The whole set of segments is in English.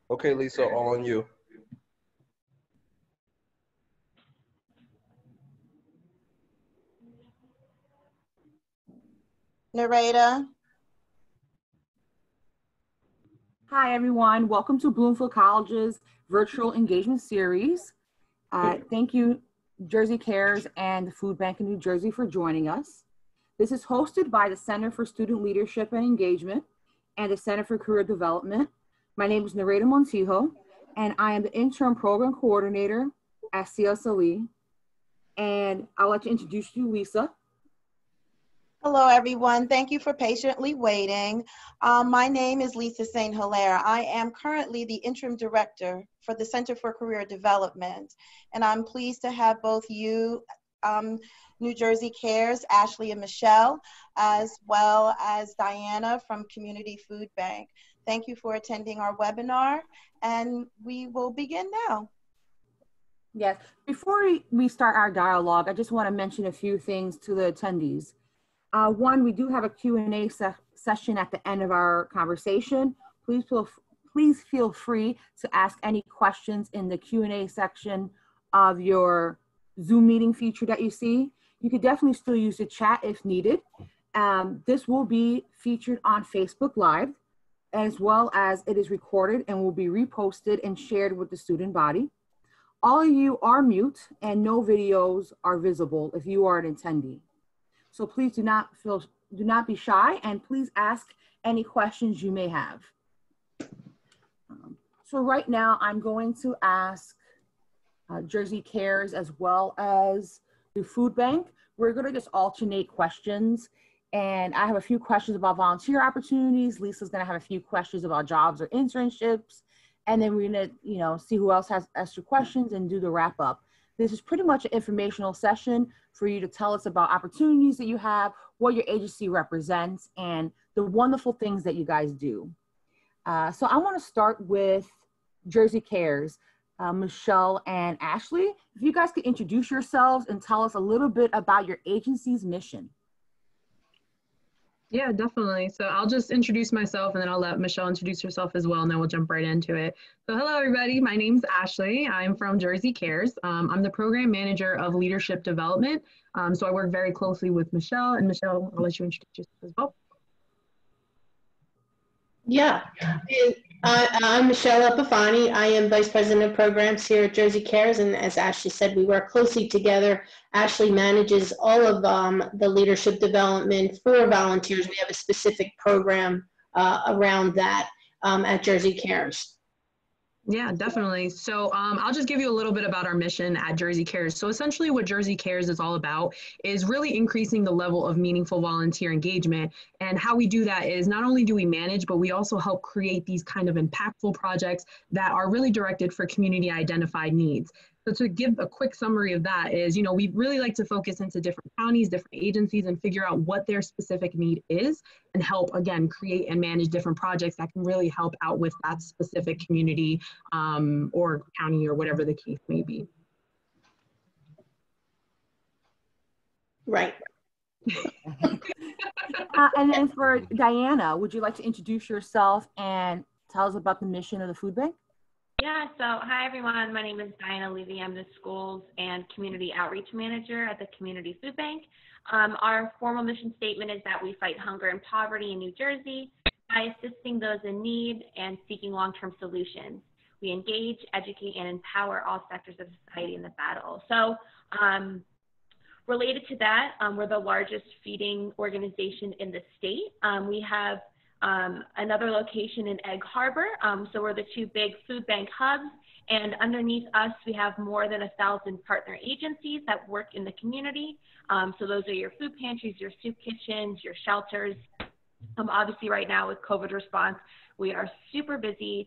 Okay, Lisa, all on you. Nereida. Hi, everyone. Welcome to Bloomfield College's virtual engagement series. Thank you, Jersey Cares and the Food Bank in New Jersey for joining us. This is hosted by the Center for Student Leadership and Engagement and the Center for Career Development. My name is Nereida Montijo, and I am the Interim Program Coordinator at CSLE. And I'd like to introduce you, Lisa. Hello, everyone. Thank you for patiently waiting. My name is Lisa St. Hilaire. I am currently the Interim Director for the Center for Career Development, and I'm pleased to have both you, New Jersey Cares, Ashley and Michelle, as well as Diana from Community Food Bank. Thank you for attending our webinar, and we will begin now. Yes, before we start our dialogue, I just want to mention a few things to the attendees. One, we do have a Q&A session at the end of our conversation. Please feel free to ask any questions in the Q&A section of your Zoom meeting feature that you see. You could definitely still use the chat if needed. This will be featured on Facebook Live, as well as it is recorded and will be reposted and shared with the student body. All of you are mute and no videos are visible if you are an attendee. So please do not be shy, and please ask any questions you may have. So right now I'm going to ask Jersey Cares as well as the food bank. We're gonna just alternate questions, and I have a few questions about volunteer opportunities. Lisa's gonna have a few questions about jobs or internships, and then we're gonna see who else has extra questions and do the wrap up. This is pretty much an informational session for you to tell us about opportunities that you have, what your agency represents, and the wonderful things that you guys do. So I want to start with Jersey Cares, Michelle and Ashley. If you guys could introduce yourselves and tell us a little bit about your agency's mission. Yeah, definitely. So I'll just introduce myself and then I'll let Michelle introduce herself as well, and then we'll jump right into it. So hello, everybody. My name's Ashley. I'm from Jersey Cares. I'm the program manager of leadership development. So I work very closely with Michelle, and Michelle, I'll let you introduce yourself as well. Yeah, I'm Michelle Epifani. I am Vice President of Programs here at Jersey Cares, and as Ashley said, we work closely together. Ashley manages all of the leadership development for volunteers. We have a specific program around that at Jersey Cares. Yeah, definitely. So I'll just give you a little bit about our mission at Jersey Cares. So essentially what Jersey Cares is all about is really increasing the level of meaningful volunteer engagement. And how we do that is not only do we manage, but we also help create these kind of impactful projects that are really directed for community identified needs. So to give a quick summary of that is, we really like to focus into different counties, different agencies, and figure out what their specific need is and help, again, create and manage different projects that can really help out with that specific community or county or whatever the case may be. Right. And then for Diana, would you like to introduce yourself and tell us about the mission of the food bank? Yeah, so hi everyone, my name is Diana Levy. I'm the Schools and Community Outreach Manager at the Community Food Bank. Our formal mission statement is that we fight hunger and poverty in New Jersey by assisting those in need and seeking long-term solutions. We engage, educate, and empower all sectors of society in the battle. So related to that, we're the largest feeding organization in the state. We have another location in Egg Harbor. So we're the two big food bank hubs, and underneath us, we have more than 1,000 partner agencies that work in the community. So those are your food pantries, your soup kitchens, your shelters. Obviously right now with COVID response, we are super busy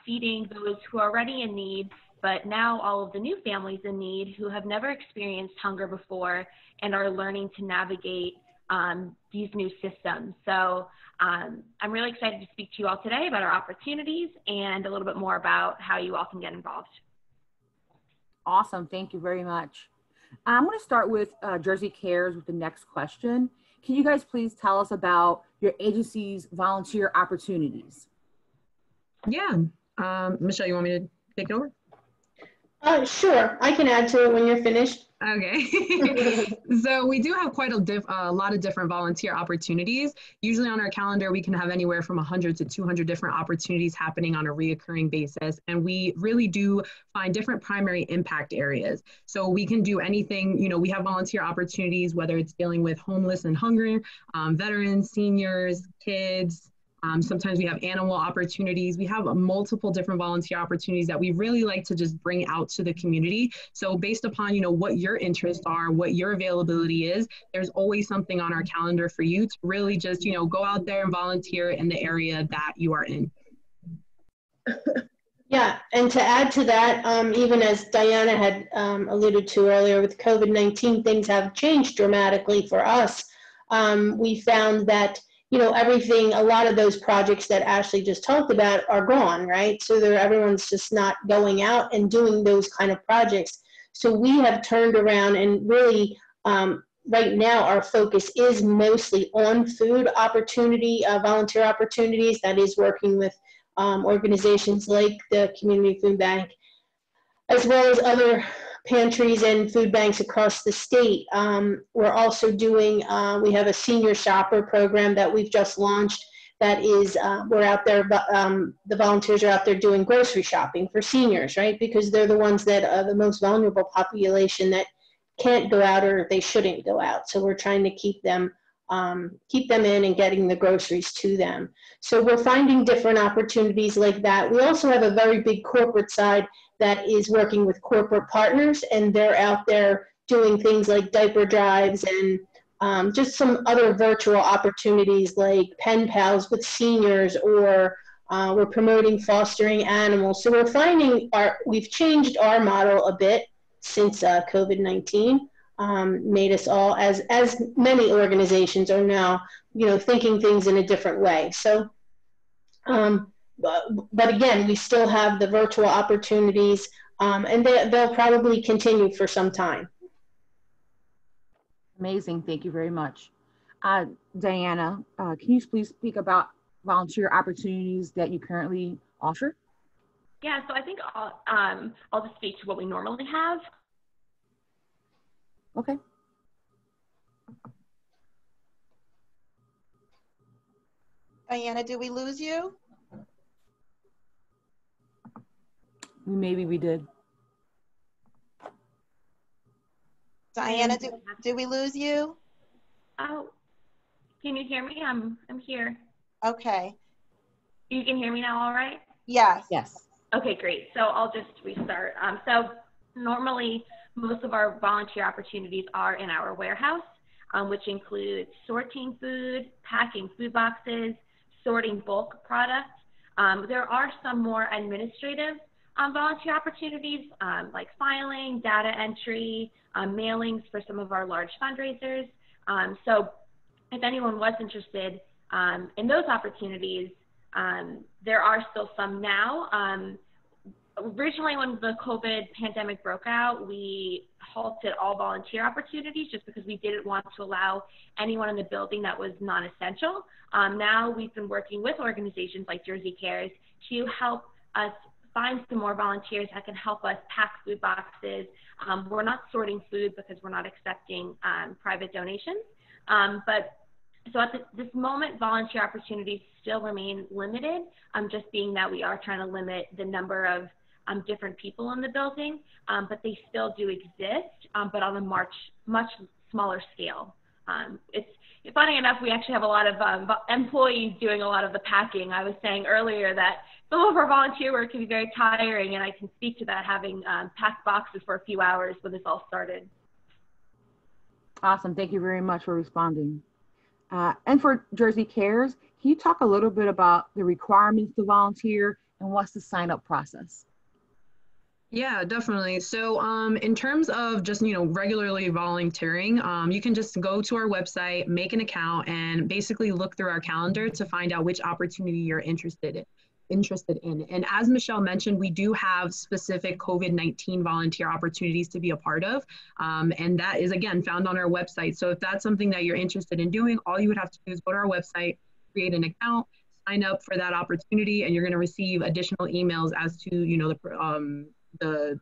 feeding those who are already in need, but now all of the new families in need who have never experienced hunger before and are learning to navigate these new systems. So I'm really excited to speak to you all today about our opportunities and a little bit more about how you all can get involved. Awesome, thank you very much. I'm going to start with Jersey Cares with the next question. Can you guys please tell us about your agency's volunteer opportunities? Yeah, Michelle, you want me to take it over? Sure, I can add to it when you're finished. Okay. So we do have quite a lot of different volunteer opportunities. Usually on our calendar, we can have anywhere from 100 to 200 different opportunities happening on a reoccurring basis. And we really do find different primary impact areas. So we can do anything, you know, we have volunteer opportunities, whether it's dealing with homeless and hunger, veterans, seniors, kids. Sometimes we have animal opportunities. We have multiple different volunteer opportunities that we really like to just bring out to the community. So based upon, you know, what your interests are, what your availability is, there's always something on our calendar for you to really just, you know, go out there and volunteer in the area that you are in. Yeah, and to add to that, even as Diana had alluded to earlier with COVID-19, things have changed dramatically for us. We found that, you know, everything, a lot of those projects that Ashley just talked about are gone, right? So everyone's just not going out and doing those kind of projects. So we have turned around and really, right now, our focus is mostly on food opportunity, volunteer opportunities, that is working with organizations like the Community Food Bank, as well as other pantries and food banks across the state. We're also doing, we have a senior shopper program that we've just launched that is, we're out there, the volunteers are out there doing grocery shopping for seniors, right? Because they're the ones that are the most vulnerable population that can't go out or they shouldn't go out. So we're trying to keep them in and getting the groceries to them. So we're finding different opportunities like that. We also have a very big corporate side that is working with corporate partners, and they're out there doing things like diaper drives and just some other virtual opportunities like pen pals with seniors, or we're promoting fostering animals. So we're finding we've changed our model a bit since COVID-19 made us all, as many organizations are now, you know, thinking things in a different way. So, but again, we still have the virtual opportunities, and they'll probably continue for some time. Amazing, thank you very much. Diana, can you please speak about volunteer opportunities that you currently offer? Yeah, so I think I'll just speak to what we normally have. Okay. Diana, did we lose you? Maybe we did. Diana, did we lose you? Oh, can you hear me? I'm here. Okay. You can hear me now, all right? Yes. Yes. Okay, great. So I'll just restart. So normally, most of our volunteer opportunities are in our warehouse, which includes sorting food, packing food boxes, sorting bulk products. There are some more administrative volunteer opportunities, like filing, data entry, mailings for some of our large fundraisers. So if anyone was interested in those opportunities, there are still some now. Originally, when the COVID pandemic broke out, we halted all volunteer opportunities just because we didn't want to allow anyone in the building that was non-essential. Now we've been working with organizations like Jersey Cares to help us find some more volunteers that can help us pack food boxes. We're not sorting food because we're not accepting private donations. But so at this moment, volunteer opportunities still remain limited, just being that we are trying to limit the number of different people in the building, but they still do exist, but on a much smaller scale. It's funny enough, we actually have a lot of employees doing a lot of the packing. I was saying earlier that some of our volunteer work can be very tiring, and I can speak to that, having packed boxes for a few hours when this all started. Awesome, thank you very much for responding. And for Jersey Cares, can you talk a little bit about the requirements to volunteer and what's the sign-up process? Yeah, definitely. So in terms of just, you know, regularly volunteering, you can just go to our website, make an account, and basically look through our calendar to find out which opportunity you're interested in. And as Michelle mentioned, we do have specific COVID-19 volunteer opportunities to be a part of. And that is, again, found on our website. So if that's something that you're interested in doing, all you would have to do is go to our website, create an account, sign up for that opportunity, and you're going to receive additional emails as to, you know, the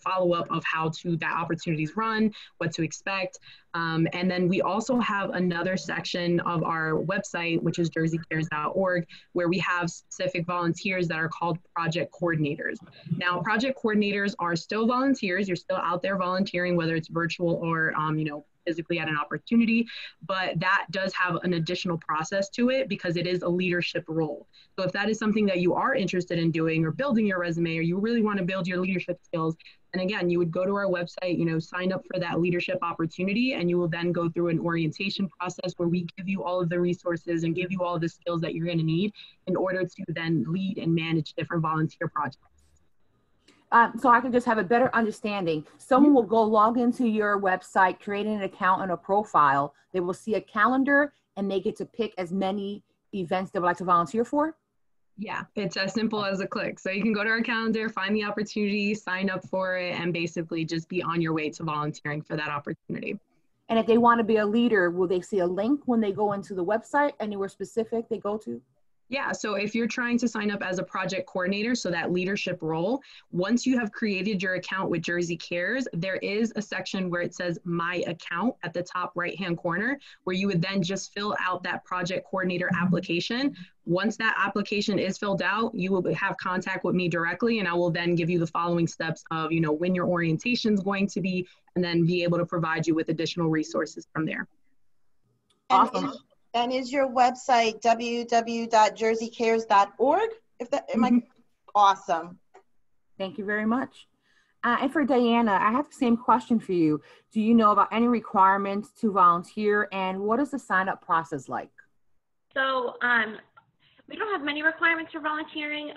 follow-up of how that opportunities run, what to expect. And then we also have another section of our website, which is jerseycares.org, where we have specific volunteers that are called project coordinators. Now, project coordinators are still volunteers. You're still out there volunteering, whether it's virtual or, you know, physically at an opportunity, but that does have an additional process to it because it is a leadership role. So if that is something that you are interested in doing or building your resume, or you really want to build your leadership skills, and again, you would go to our website, you know, sign up for that leadership opportunity, and you will then go through an orientation process where we give you all of the resources and give you all of the skills that you're going to need in order to then lead and manage different volunteer projects. So I can just have a better understanding. Someone will go log into your website, create an account and a profile. They will see a calendar and they get to pick as many events they would like to volunteer for? Yeah, it's as simple as a click. So you can go to our calendar, find the opportunity, sign up for it, and basically just be on your way to volunteering for that opportunity. And if they want to be a leader, will they see a link when they go into the website, anywhere specific they go to? Yeah, so if you're trying to sign up as a project coordinator, so that leadership role, once you have created your account with Jersey Cares, there is a section where it says My Account at the top right-hand corner, where you would then just fill out that project coordinator application. Once that application is filled out, you will have contact with me directly, and I will then give you the following steps of, you know, when your orientation is going to be, and then be able to provide you with additional resources from there. Awesome. And is your website www.jerseycares.org? If that, am I awesome? Thank you very much. And for Diana, I have the same question for you. Do you know about any requirements to volunteer, and what is the sign-up process like? So we don't have many requirements for volunteering.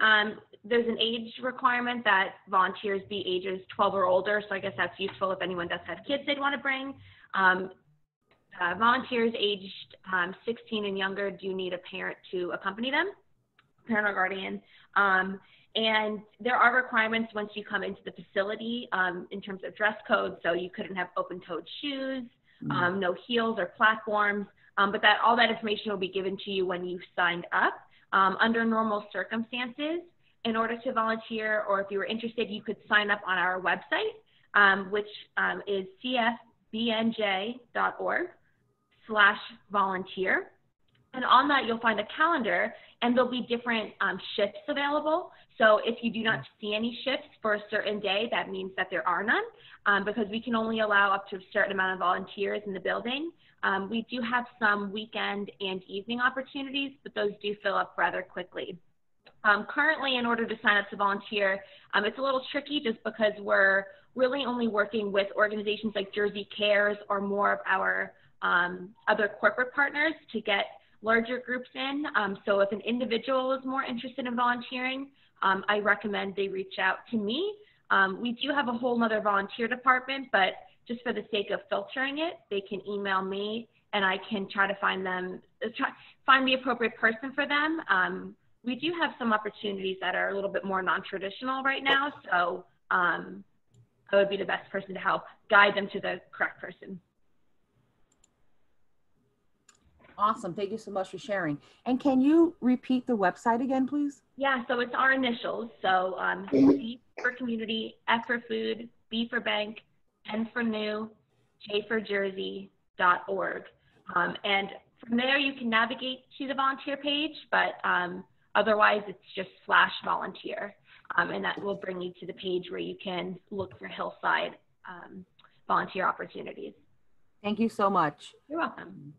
There's an age requirement that volunteers be ages 12 or older, so I guess that's useful if anyone does have kids they'd want to bring. Volunteers aged 16 and younger do need a parent to accompany them, parent or guardian. And there are requirements once you come into the facility in terms of dress code. So you couldn't have open-toed shoes, no heels or platforms, but all that information will be given to you when you signed up. Under normal circumstances, in order to volunteer, or if you were interested, you could sign up on our website, which is cfbnj.org/volunteer. And on that, you'll find a calendar, and there'll be different shifts available. So if you do not see any shifts for a certain day, that means that there are none, because we can only allow up to a certain amount of volunteers in the building. We do have some weekend and evening opportunities, but those do fill up rather quickly. Currently, in order to sign up to volunteer, it's a little tricky just because we're really only working with organizations like Jersey Cares or more of our other corporate partners to get larger groups in. So if an individual is more interested in volunteering, I recommend they reach out to me. We do have a whole nother volunteer department, but just for the sake of filtering it, they can email me and I can try to find the appropriate person for them. We do have some opportunities that are a little bit more non-traditional right now, so I would be the best person to help guide them to the correct person. Awesome. Thank you so much for sharing. And can you repeat the website again, please? Yeah, so it's our initials. So C for community, F for food, B for bank, N for new, J for Jersey.org. And from there, you can navigate to the volunteer page, but otherwise it's just /volunteer. And that will bring you to the page where you can look for Hillside volunteer opportunities. Thank you so much. You're welcome.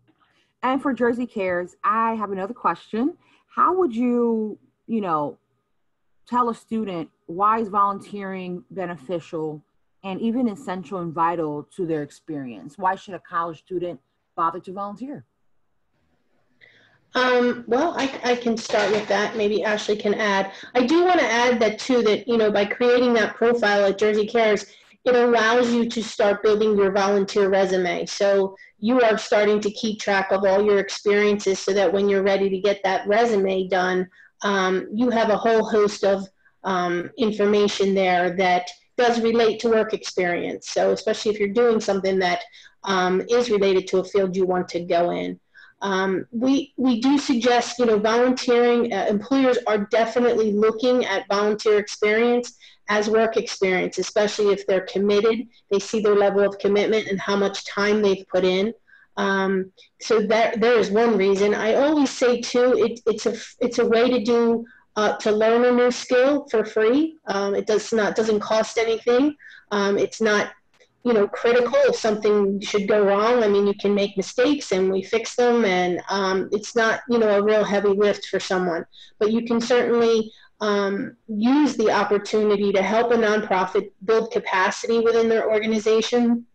And for Jersey Cares, I have another question. How would you, tell a student why is volunteering beneficial and even essential and vital to their experience? Why should a college student bother to volunteer? Well, I can start with that. Maybe Ashley can add. I do want to add that too, that, by creating that profile at Jersey Cares, it allows you to start building your volunteer resume. So you are starting to keep track of all your experiences so that when you're ready to get that resume done, you have a whole host of information there that does relate to work experience. So especially if you're doing something that is related to a field you want to go in. We do suggest, volunteering. Employers are definitely looking at volunteer experience as work experience, especially if they're committed. They see their level of commitment and how much time they've put in. So there is one reason. I always say too, it's a way to do to learn a new skill for free. It doesn't cost anything. It's not critical if something should go wrong. I mean, you can make mistakes and we fix them, and it's not a real heavy lift for someone. But you can certainly use the opportunity to help a nonprofit build capacity within their organization,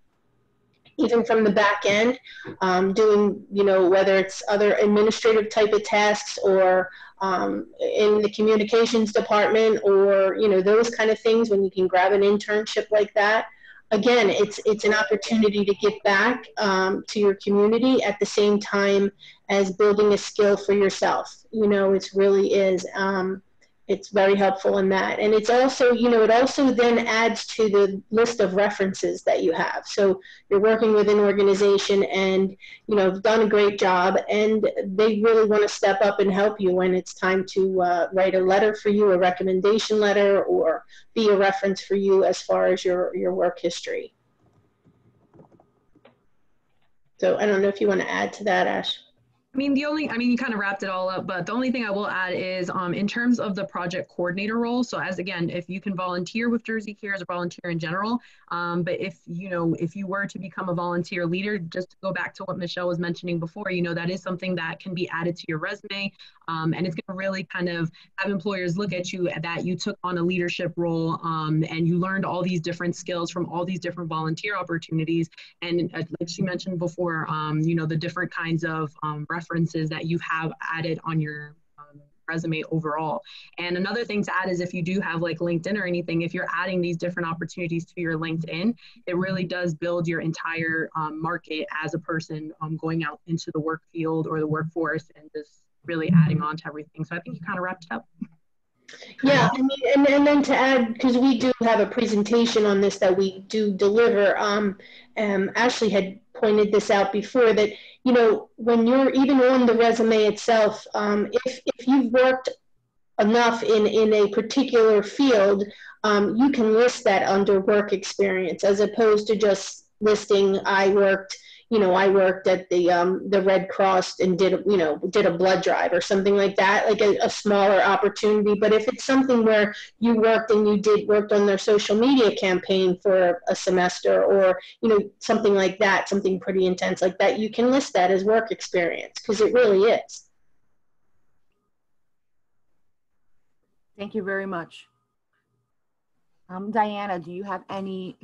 even from the back end, doing, whether it's other administrative type of tasks or in the communications department or, those kind of things when you can grab an internship like that. Again, it's an opportunity to give back to your community at the same time as building a skill for yourself. It really is. It's very helpful in that. And it's also, it also then adds to the list of references that you have. So you're working with an organization and, have done a great job, and they really want to step up and help you when it's time to write a letter for you, a recommendation letter, or be a reference for you as far as your work history. So I don't know if you want to add to that, Ash. You kind of wrapped it all up, but the only thing I will add is in terms of the project coordinator role. So again, if you can volunteer with Jersey Cares or volunteer in general, but if you were to become a volunteer leader, just to go back to what Michelle was mentioning before, that is something that can be added to your resume. And it's going to really kind of have employers look at you that you took on a leadership role and you learned all these different skills from all these different volunteer opportunities. And like she mentioned before, the different kinds of references that you have added on your resume overall. And another thing to add is if you do have like LinkedIn or anything, if you're adding these different opportunities to your LinkedIn, it really does build your entire market as a person going out into the work field or the workforce and just really adding on to everything. So I think you kind of wrapped it up. Yeah, and then to add, because we do have a presentation on this that we do deliver, Ashley had pointed this out before, that, when you're even on the resume itself, if you've worked enough in a particular field, you can list that under work experience, as opposed to just listing, I worked at the Red Cross and did a blood drive or something like that, like a smaller opportunity. But if it's something where you worked and worked on their social media campaign for a semester, or something like that, something pretty intense like that, you can list that as work experience, because it really is. Thank you very much. Diana, do you have any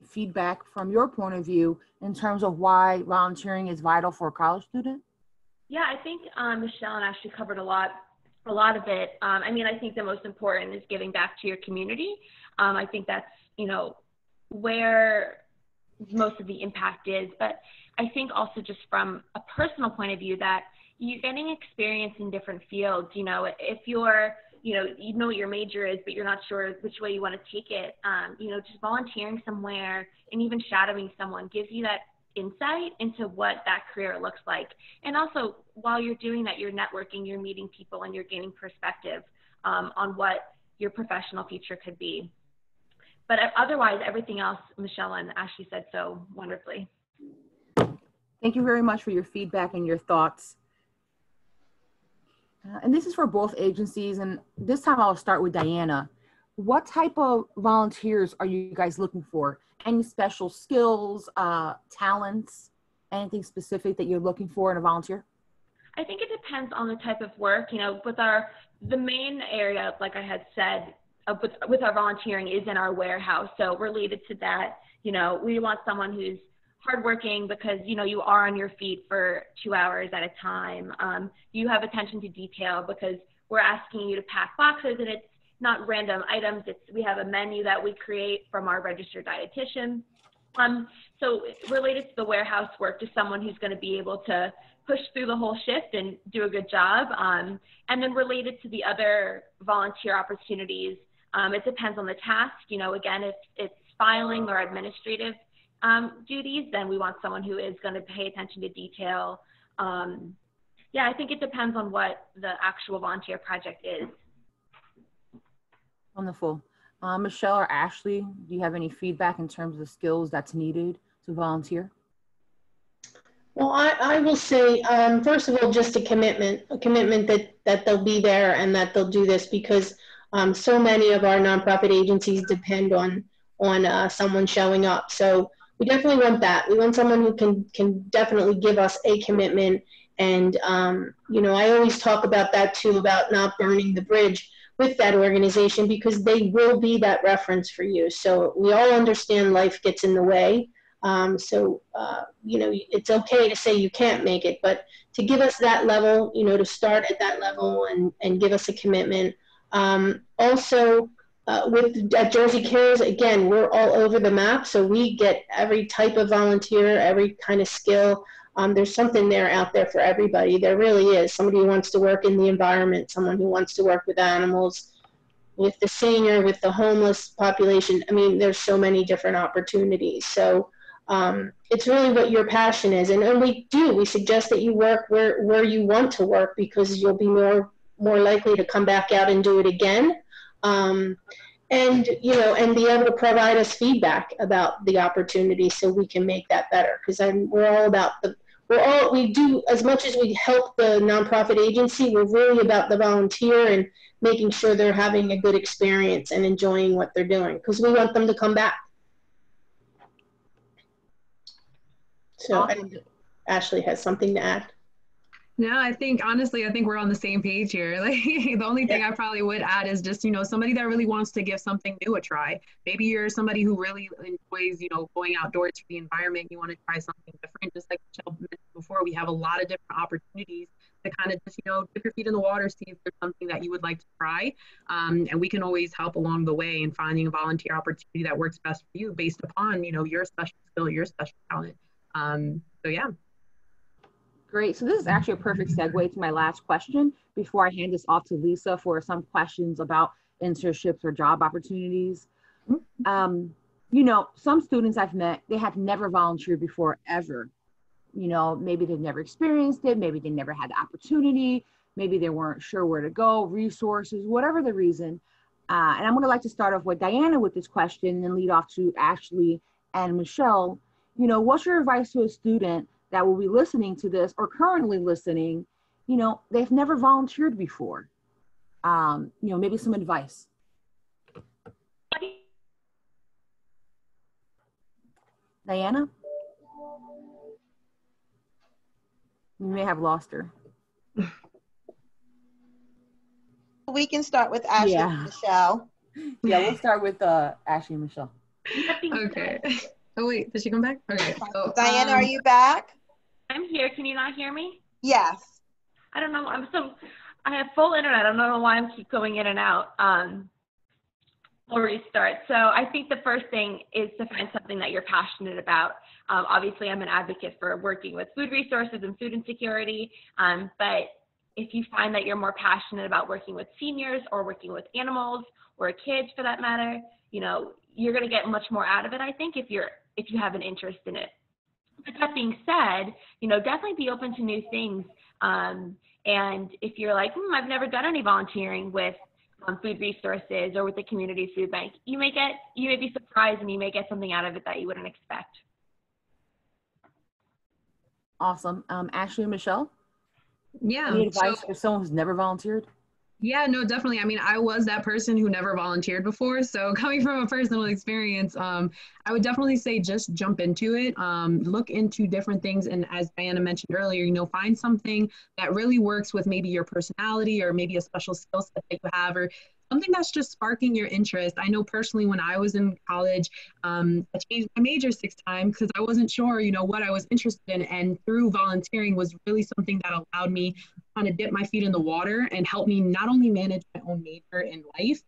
feedback from your point of view in terms of why volunteering is vital for a college student? Yeah, I think Michelle and Ashley covered a lot of it. I think the most important is giving back to your community. I think that's, where most of the impact is. But I think also just from a personal point of view that you're getting experience in different fields. If you're you know what your major is, but you're not sure which way you want to take it, just volunteering somewhere and even shadowing someone gives you that insight into what that career looks like. And also, while you're doing that, you're networking, you're meeting people, and you're gaining perspective on what your professional future could be. But otherwise, everything else, Michelle and Ashley said so wonderfully. Thank you very much for your feedback and your thoughts. And this is for both agencies, and this time I'll start with Diana. What type of volunteers are you guys looking for? Any special skills, talents, anything specific that you're looking for in a volunteer? I think it depends on the type of work. With the main area, like I had said, with our volunteering is in our warehouse. So related to that, we want someone who's hardworking because, you are on your feet for 2 hours at a time. You have attention to detail because we're asking you to pack boxes, and it's not random items. We have a menu that we create from our registered dietitian. So related to the warehouse work, to someone who's going to be able to push through the whole shift and do a good job. And then related to the other volunteer opportunities, it depends on the task. Again, if it's filing or administrative duties, then we want someone who is going to pay attention to detail, yeah, I think it depends on what the actual volunteer project is. Wonderful. Michelle or Ashley, do you have any feedback in terms of the skills that's needed to volunteer? Well, I will say, first of all, just a commitment that they'll be there and that they'll do this, because so many of our nonprofit agencies depend on someone showing up. So we definitely want that. We want someone who can definitely give us a commitment. And, you know, I always talk about that too, about not burning the bridge with that organization, because they will be that reference for you. So we all understand life gets in the way. You know, it's okay to say you can't make it, but to give us that level, you know, to start at that level and give us a commitment. Also, at Jersey Cares, again, we're all over the map, so we get every type of volunteer, every kind of skill. There's something there out there for everybody. There really is. Somebody who wants to work in the environment, someone who wants to work with animals, with the senior, with the homeless population. I mean, there's so many different opportunities. So it's really what your passion is. And we suggest that you work where you want to work, because you'll be more likely to come back out and do it again. And, you know, and be able to provide us feedback about the opportunity so we can make that better. Because we're all about we do, as much as we help the nonprofit agency, we're really about the volunteer and making sure they're having a good experience and enjoying what they're doing, because we want them to come back. So Awesome. Ashley has something to add. No, honestly, I think we're on the same page here. Like, the only thing I probably would add is just, you know, somebody that really wants to give something new a try. Maybe you're somebody who really enjoys, you know, going outdoors for the environment. You want to try something different. Just like Michelle mentioned before, we have a lot of different opportunities to kind of just, you know, dip your feet in the water, see if there's something that you would like to try. And we can always help along the way in finding a volunteer opportunity that works best for you based upon, you know, your special skill, your special talent. So yeah. Great. So this is actually a perfect segue to my last question before I hand this off to Lisa for some questions about internships or job opportunities. You know, some students I've met, they had never volunteered before, ever. You know, maybe they've never experienced it. Maybe they never had the opportunity. Maybe they weren't sure where to go, resources, whatever the reason. And I'm going to like to start off with Diana with this question and then lead off to Ashley and Michelle. You know, what's your advice to a student that will be listening to this or currently listening? You know, they've never volunteered before. You know, maybe some advice. Diana? We may have lost her. We can start with Ashley and Michelle. Yeah, we'll start with Ashley and Michelle. Okay. Oh wait, did she come back? Okay. So, Diana, are you back? I'm here. Can you not hear me? Yes. I don't know. I have full internet. I don't know why I keep going in and out. We'll restart. So I think the first thing is to find something that you're passionate about. Obviously, I'm an advocate for working with food resources and food insecurity. But if you find that you're more passionate about working with seniors or working with animals or kids for that matter, you know, you're going to get much more out of it, I think, if you have an interest in it. But that being said, you know, definitely be open to new things. And if you're like, I've never done any volunteering with food resources or with the community food bank, you may be surprised and you may get something out of it that you wouldn't expect. Awesome. Ashley and Michelle? Yeah. Any advice for someone who's never volunteered? Yeah, no, definitely. I mean, I was that person who never volunteered before. So coming from a personal experience, I would definitely say just jump into it, look into different things. And as Diana mentioned earlier, you know, find something that really works with maybe your personality or maybe a special skill set that you have or something that's just sparking your interest. I know personally when I was in college, I changed my major 6 times because I wasn't sure, you know, what I was interested in. And through volunteering was really something that allowed me kind of dip my feet in the water and help me not only manage my own major in life,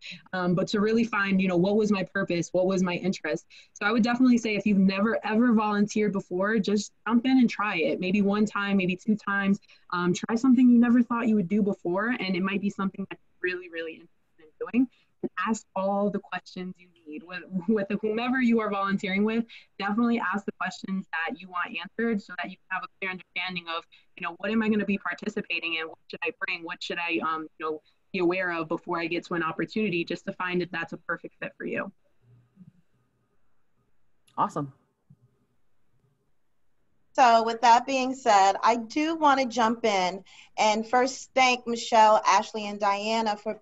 but to really find, you know, what was my purpose, what was my interest. So I would definitely say if you've never ever volunteered before, just jump in and try it. Maybe 1 time, maybe 2 times. Try something you never thought you would do before, and it might be something that's really, really interesting doing, and ask all the questions you need need. With whomever you are volunteering with, definitely ask the questions that you want answered so that you have a clear understanding of, what am I going to be participating in? What should I bring? What should I, be aware of before I get to an opportunity, just to find if that's a perfect fit for you. Awesome. So with that being said, I do want to jump in and first thank Michelle, Ashley, and Diana for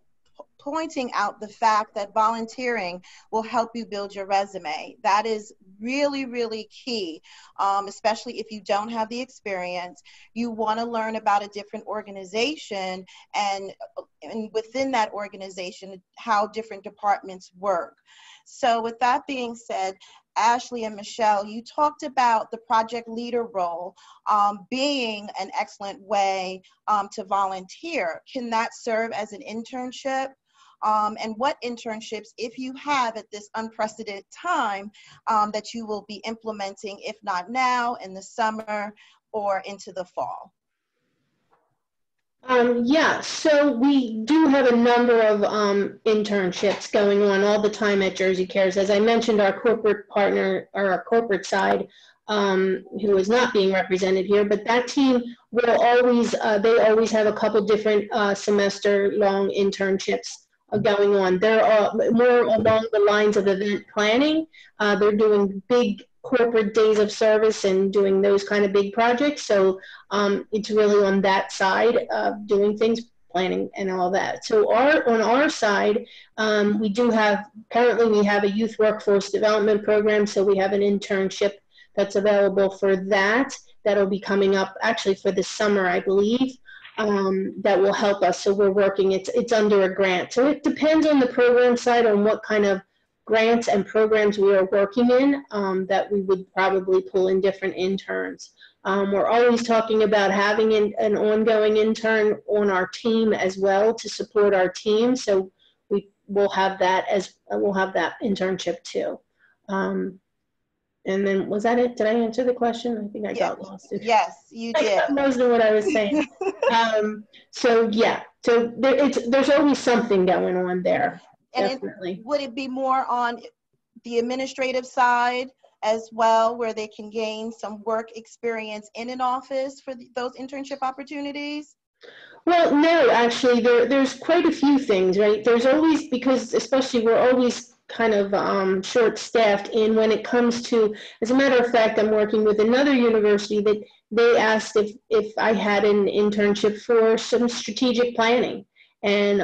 pointing out the fact that volunteering will help you build your resume. That is really, really key, especially if you don't have the experience. You want to learn about a different organization and within that organization, how different departments work. So with that being said, Ashley and Michelle, you talked about the project leader role being an excellent way to volunteer. Can that serve as an internship? And what internships, if you have at this unprecedented time, that you will be implementing, if not now, in the summer or into the fall? Yeah, so we do have a number of internships going on all the time at Jersey Cares. As I mentioned, our corporate partner, or our corporate side, who is not being represented here, but that team will always, they always have a couple different semester-long internships going on. They're more along the lines of event planning. They're doing big corporate days of service and doing those kind of big projects. So it's really on that side of doing things, planning and all that. So on our side, we do have, currently we have a youth workforce development program. So we have an internship that's available for that. That'll be coming up actually for the summer, I believe. That will help us. So we're working, it's under a grant. So it depends on the program side on what kind of grants and programs we are working in, that we would probably pull in different interns. We're always talking about having an ongoing intern on our team as well to support our team. So we'll have that internship too. And then was that it? Did I answer the question? I think I got lost. Yes, you did. I most of what I was saying. So yeah, so there's always something going on there. And definitely. Would it be more on the administrative side as well, where they can gain some work experience in an office for those internship opportunities? Well, no, actually, there's quite a few things, right? There's always, because especially we're always kind of short-staffed in when it comes to, as a matter of fact, I'm working with another university that they asked if I had an internship for some strategic planning. And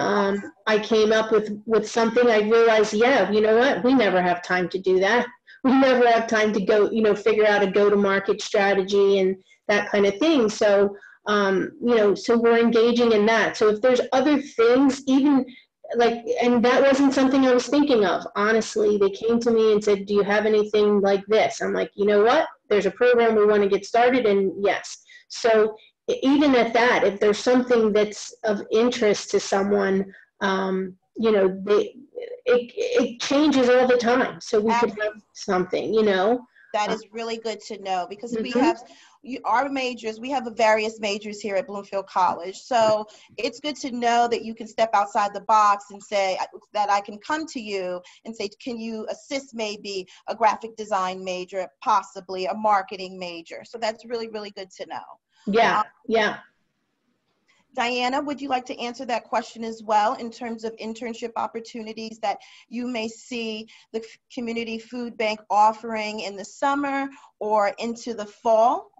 I came up with something. I realized, yeah, you know what? We never have time to do that. We never have time to go, figure out a go-to-market strategy and that kind of thing. So, so we're engaging in that. So if there's other things, even like, and that wasn't something I was thinking of, honestly. They came to me and said, do you have anything like this? I'm like, you know what? There's a program we want to get started, and yes. So even at that, if there's something that's of interest to someone, it changes all the time. So we could have something, That is really good to know, because we have our majors, we have various majors here at Bloomfield College. So it's good to know that you can step outside the box and say that I can come to you and say, can you assist maybe a graphic design major, possibly a marketing major? So that's really, really good to know. Yeah, yeah. Diana, would you like to answer that question as well in terms of internship opportunities that you may see the community food bank offering in the summer or into the fall?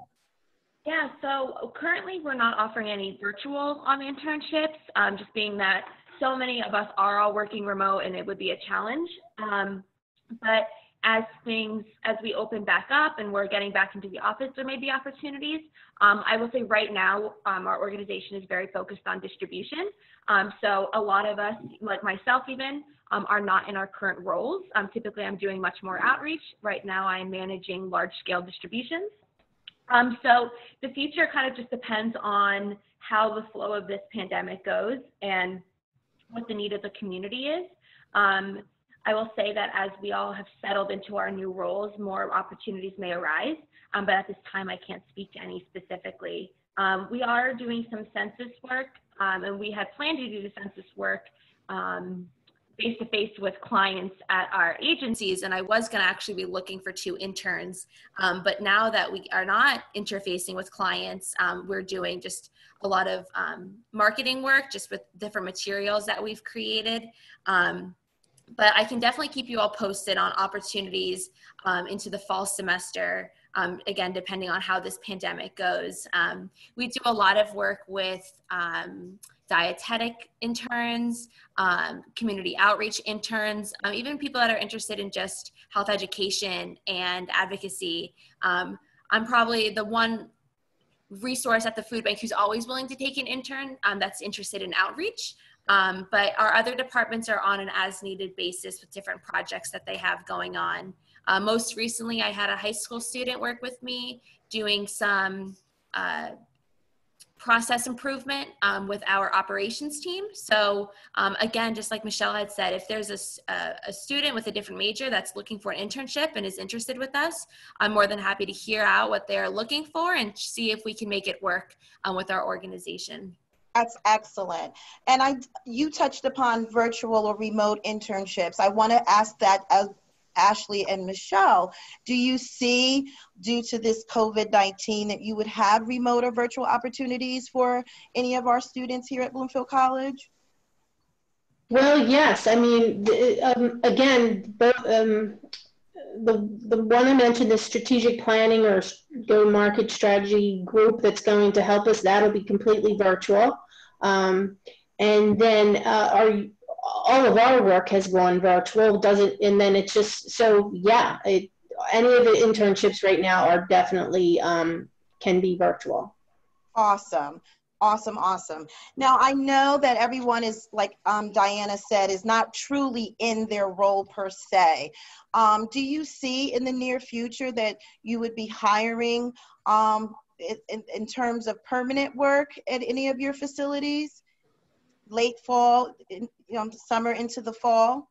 Yeah, so currently we're not offering any virtual internships, just being that so many of us are all working remote and it would be a challenge. But as we open back up and we're getting back into the office, there may be opportunities. I will say right now, our organization is very focused on distribution. So a lot of us, like myself even, are not in our current roles. Typically, I'm doing much more outreach. Right now, I'm managing large-scale distributions. So the future kind of just depends on how the flow of this pandemic goes and what the need of the community is. I will say that as we all have settled into our new roles, more opportunities may arise, but at this time I can't speak to any specifically. We are doing some census work, and we had planned to do the census work face-to-face with clients at our agencies, and I was going to actually be looking for 2 interns. But now that we are not interfacing with clients, we're doing just a lot of marketing work just with different materials that we've created. But I can definitely keep you all posted on opportunities into the fall semester, again, depending on how this pandemic goes. We do a lot of work with dietetic interns, community outreach interns, even people that are interested in just health education and advocacy. I'm probably the one resource at the food bank who's always willing to take an intern that's interested in outreach. But our other departments are on an as-needed basis with different projects that they have going on. Most recently, I had a high school student work with me doing some process improvement with our operations team. So again, just like Michelle had said, if there's a student with a different major that's looking for an internship and is interested with us, I'm more than happy to hear out what they're looking for and see if we can make it work with our organization. That's excellent. And you touched upon virtual or remote internships. I want to ask that as Ashley and Michelle, do you see, due to this COVID-19, that you would have remote or virtual opportunities for any of our students here at Bloomfield College? Well, yes. I mean, again, both, the one I mentioned, the strategic planning or go-to-market strategy group that's going to help us, that'll be completely virtual. And then all of our work has gone virtual, and then it's just, so yeah, any of the internships right now are definitely, can be virtual. Awesome. Awesome, awesome. Now, I know that everyone is, like Diana said, is not truly in their role per se. Do you see in the near future that you would be hiring in terms of permanent work at any of your facilities? Late fall, summer into the fall?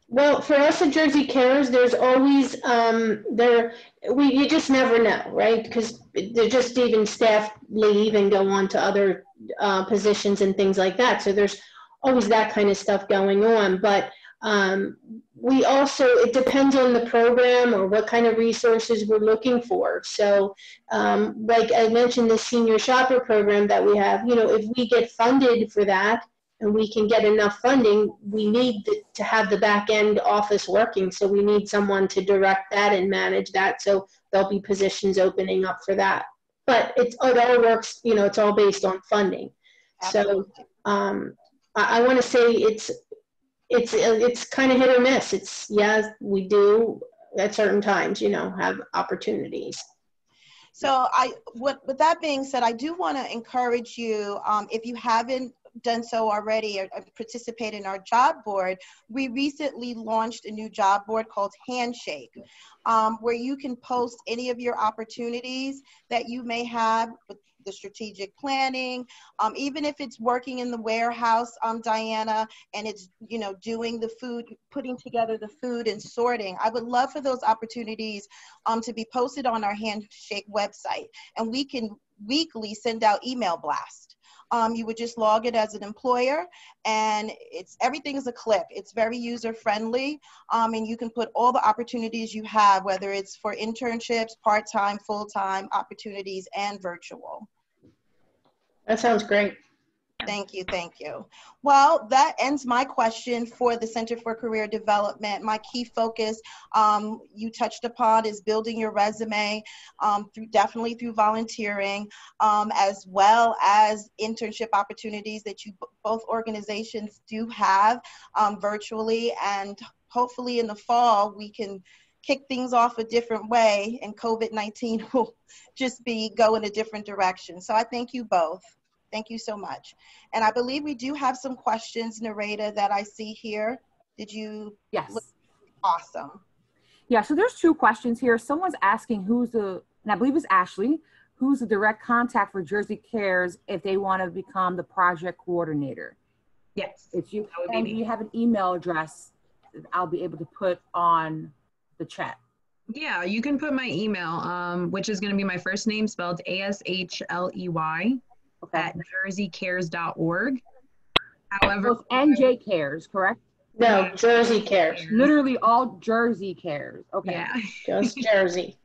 Well, for us at Jersey Cares, there's always, you just never know, right? Because they're just, even staff leave and go on to other positions and things like that. So there's always that kind of stuff going on. But we also, it depends on the program or what kind of resources we're looking for. So like I mentioned, the senior shopper program that we have, if we get funded for that, and we can get enough funding, we need to have the back end office working. So we need someone to direct that and manage that. So there'll be positions opening up for that. But it all works, it's all based on funding. Absolutely. So I want to say it's kind of hit or miss. It's, yeah, we do at certain times, have opportunities. So with that being said, I do want to encourage you, if you haven't done so already or participate in our job board, we recently launched a new job board called Handshake, where you can post any of your opportunities that you may have with the strategic planning, even if it's working in the warehouse, Diana, and it's, doing the food, putting together the food and sorting. I would love for those opportunities to be posted on our Handshake website, and we can weekly send out email blasts. You would just log it as an employer, and everything is a click. It's very user friendly, and you can put all the opportunities you have, whether it's for internships, part-time, full-time opportunities, and virtual. That sounds great. Thank you, thank you. Well, that ends my question for the Center for Career Development. My key focus, you touched upon, is building your resume, definitely through volunteering, as well as internship opportunities that both organizations do have virtually, and hopefully in the fall we can kick things off a different way, and COVID-19 will just go in a different direction. So I thank you both. Thank you so much. And I believe we do have some questions, Nereida, that I see here. Did you? Yes. Awesome. Yeah, so there's 2 questions here. Someone's asking and I believe it's Ashley, who's the direct contact for Jersey Cares if they want to become the project coordinator? Yes. It's you. And do you have an email address that I'll be able to put on the chat? Yeah, you can put my email, which is going to be my first name spelled ASHLEY. Okay. At jerseycares.org. However, So it's NJ Cares, correct? No, Jersey Cares. Literally all Jersey Cares. Okay. yeah. Just Jersey.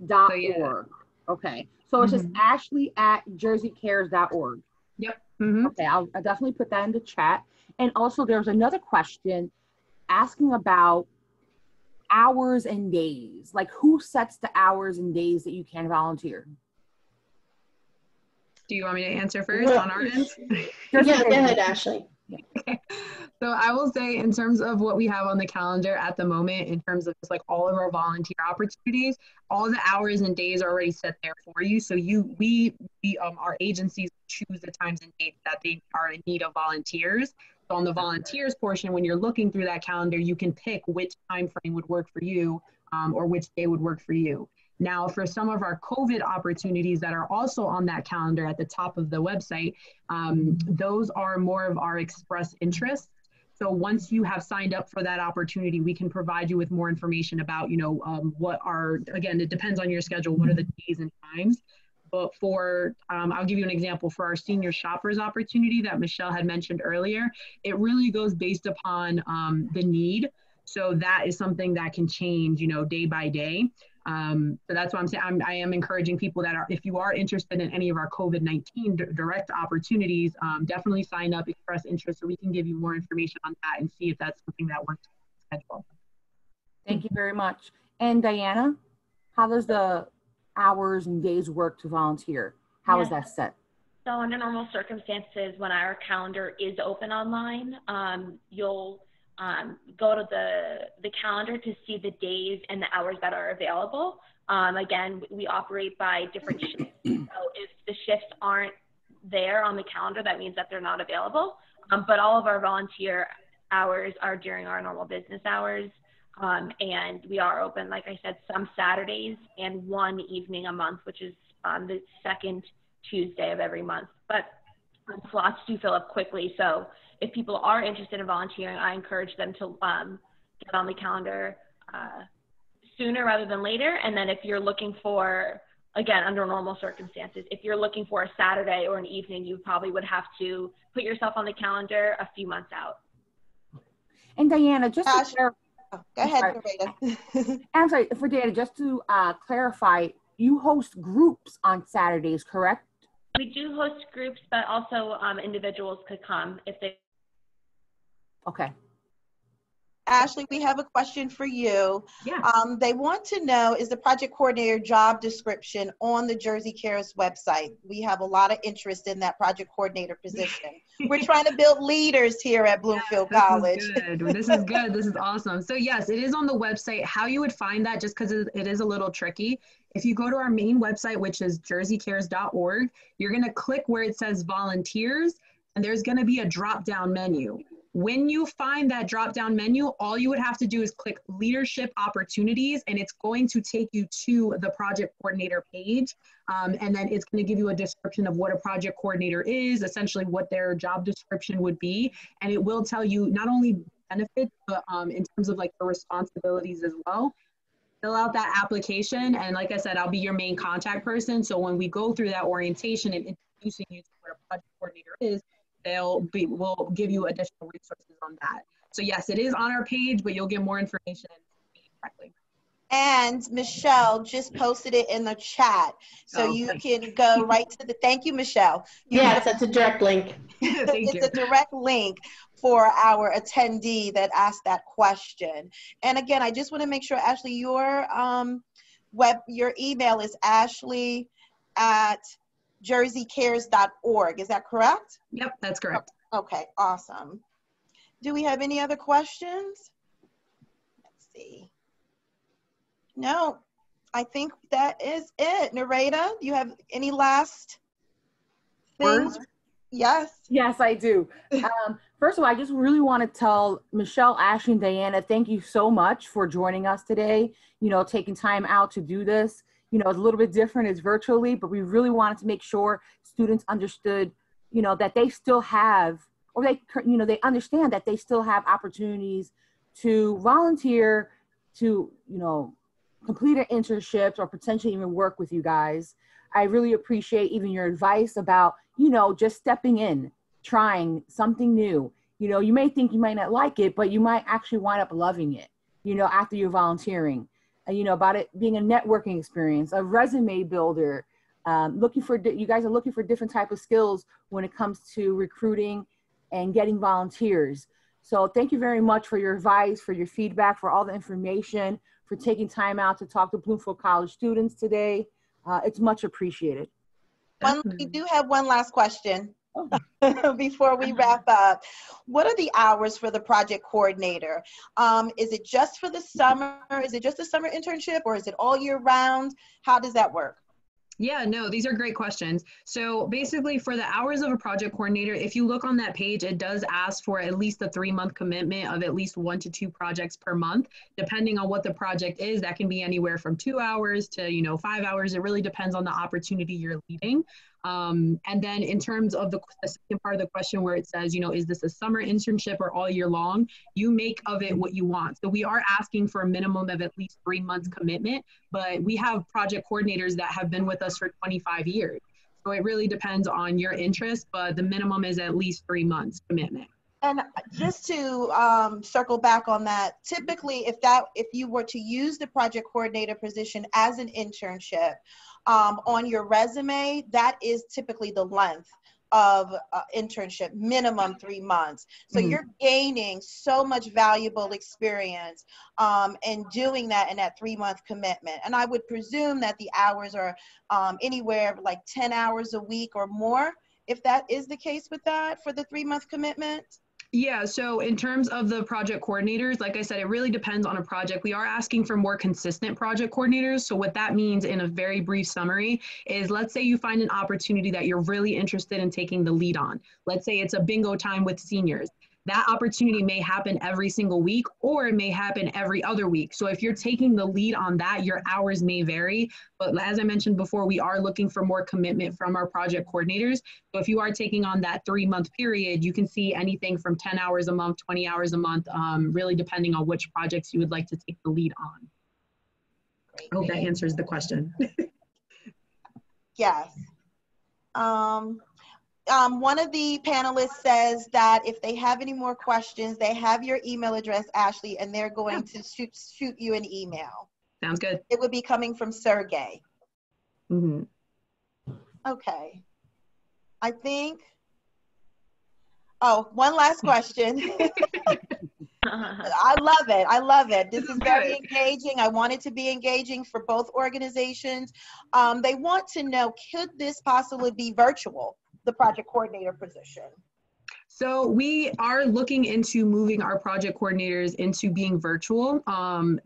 Dot So, yeah. org. Okay. So it's just Ashley at jerseycares.org. Yep. Okay, I'll definitely put that in the chat. And also there's another question asking about hours and days. Like who sets the hours and days that you can volunteer? Do you want me to answer first on our end? Yeah, go ahead, Ashley. So I will say in terms of what we have on the calendar at the moment, in terms of just like all of our volunteer opportunities, all the hours and days are already set there for you. So our agencies choose the times and dates that they are in need of volunteers. So on the volunteers portion, when you're looking through that calendar, you can pick which time frame would work for you or which day would work for you. Now, for some of our COVID opportunities that are also on that calendar at the top of the website, those are more of our express interests. So once you have signed up for that opportunity, we can provide you with more information about, again, it depends on your schedule, what are the days and times. But I'll give you an example for our senior shoppers opportunity that Michelle had mentioned earlier. It really goes based upon the need. So that is something that can change, day by day. So that's why I'm saying I am encouraging people that if you are interested in any of our COVID-19 direct opportunities, definitely sign up, express interest, so we can give you more information on that and see if that's something that works for your schedule. Thank you very much. And Diana, how does the hours and days work to volunteer? How is that set? So under normal circumstances, when our calendar is open online, you'll go to the calendar to see the days and the hours that are available. Again, we operate by different shifts. So if the shifts aren't there on the calendar, that means that they're not available. But all of our volunteer hours are during our normal business hours. And we are open, like I said, some Saturdays and one evening a month, which is on the second Tuesday of every month. But slots do fill up quickly. So if people are interested in volunteering, I encourage them to get on the calendar sooner rather than later. And then if you're looking for, again, under normal circumstances, if you're looking for a Saturday or an evening, you probably would have to put yourself on the calendar a few months out. And Diana, just to clarify, go ahead, Nereida. I'm sorry, for Diana, just to clarify, you host groups on Saturdays, correct? We do host groups, but also individuals could come if they. Okay. Ashley, we have a question for you. Yeah. They want to know, is the project coordinator job description on the Jersey Cares website? We have a lot of interest in that project coordinator position. We're trying to build leaders here at Bloomfield College. This is good. This is awesome. So yes, it is on the website. How you would find that, just because it is a little tricky, if you go to our main website, which is jerseycares.org, you're going to click where it says volunteers, and there's going to be a drop-down menu. When you find that drop-down menu, all you would have to do is click leadership opportunities, and it's going to take you to the project coordinator page. And then it's going to give you a description of what a project coordinator is, essentially what their job description would be. And it will tell you not only benefits, but in terms of like the responsibilities as well. Fill out that application. And like I said, I'll be your main contact person. So when we go through that orientation and introducing you to what a project coordinator is, we'll give you additional resources on that. So yes, it is on our page, but you'll get more information directly. And Michelle just posted it in the chat. So you can go right to the, thank you, Michelle. Yes, that's a direct link. It's a direct link for our attendee that asked that question. And again, I just want to make sure, Ashley, your email is ashley@jerseycares.org. Is that correct? Yep, that's correct. Okay, awesome. Do we have any other questions? Let's see. No, I think that is it. Nereida, do you have any last things? Yes. Yes, I do. First of all, I just really want to tell Michelle, Ashley, and Diana, thank you so much for joining us today, taking time out to do this. It's a little bit different, it's virtually, but we really wanted to make sure students understood, that they still have, or they understand that they still have opportunities to volunteer, to, complete an internship or potentially even work with you guys. I really appreciate even your advice about, just stepping in, trying something new. You know, you may think you might not like it, but you might actually wind up loving it, you know, after you're volunteering. You know, about it being a networking experience, a resume builder, you guys are looking for different type of skills when it comes to recruiting and getting volunteers. So thank you very much for your advice, for your feedback, for all the information, for taking time out to talk to Bloomfield College students today. It's much appreciated. We do have one last question. Oh. Before we wrap up. What are the hours for the project coordinator? Is it just for the summer? Is it just a summer internship, or is it all year round? How does that work? Yeah, no, these are great questions. So basically for the hours of a project coordinator, if you look on that page, it does ask for at least a 3-month commitment of at least 1 to 2 projects per month, depending on what the project is. That can be anywhere from 2 hours to, 5 hours. It really depends on the opportunity you're leading. And then in terms of the second part of the question where it says, is this a summer internship or all year long? You make of it what you want. So we are asking for a minimum of at least 3 months commitment, but we have project coordinators that have been with us for 25 years. So it really depends on your interest, but the minimum is at least 3 months commitment. And just to circle back on that, typically if you were to use the project coordinator position as an internship on your resume, that is typically the length of internship, minimum 3 months. So you're gaining so much valuable experience in doing that in that 3-month commitment. And I would presume that the hours are anywhere like 10 hours a week or more, if that is the case with that for the 3-month commitment. Yeah, so in terms of the project coordinators, like I said, it really depends on a project. We are asking for more consistent project coordinators. So what that means in a very brief summary is, let's say you find an opportunity that you're really interested in taking the lead on. Let's say it's a bingo time with seniors. That opportunity may happen every single week, or it may happen every other week. So if you're taking the lead on that, your hours may vary. But as I mentioned before, we are looking for more commitment from our project coordinators. So if you are taking on that 3-month period, you can see anything from 10 hours a month, 20 hours a month, really depending on which projects you would like to take the lead on. I hope that answers the question. Yes. One of the panelists says that if they have any more questions, they have your email address, Ashley, and they're going to shoot you an email. Sounds good. It would be coming from Sergey. Okay. I think, one last question. I love it. I love it. This is very engaging. I want it to be engaging for both organizations. They want to know, could this possibly be virtual, the project coordinator position? So we are looking into moving our project coordinators into being virtual,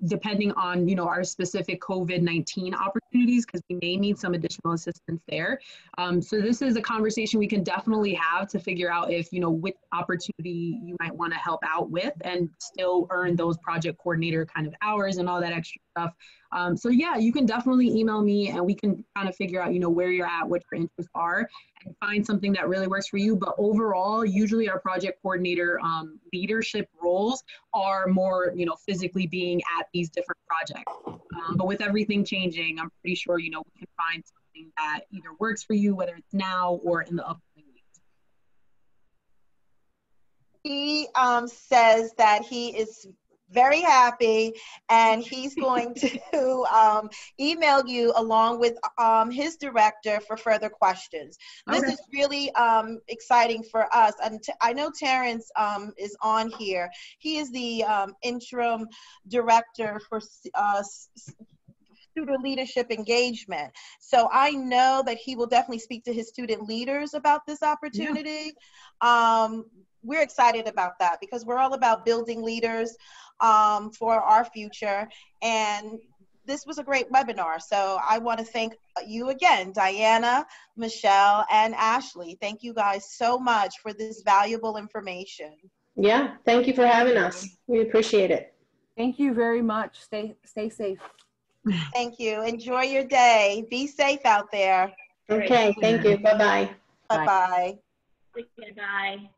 depending on, our specific COVID-19 opportunities, because we may need some additional assistance there. So this is a conversation we can definitely have to figure out if, which opportunity you might want to help out with and still earn those project coordinator kind of hours and all that extra stuff. So yeah, you can definitely email me and we can kind of figure out, where you're at, what your interests are, and find something that really works for you. But overall, usually our project coordinator leadership roles are more, physically being at these different projects. But with everything changing, I'm pretty sure, we can find something that either works for you, whether it's now or in the upcoming weeks. He says that he is very happy, and he's going to email you along with his director for further questions. This is really exciting for us. And I know Terrance is on here. He is the interim director for student leadership engagement. So I know that he will definitely speak to his student leaders about this opportunity. Yeah. We're excited about that because we're all about building leaders for our future. And this was a great webinar. So I want to thank you again, Diana, Michelle, and Ashley. Thank you guys so much for this valuable information. Yeah, thank you for having us. We appreciate it. Thank you very much. Stay safe. Thank you. Enjoy your day. Be safe out there. Okay, thank you. Bye-bye. Bye-bye. Bye.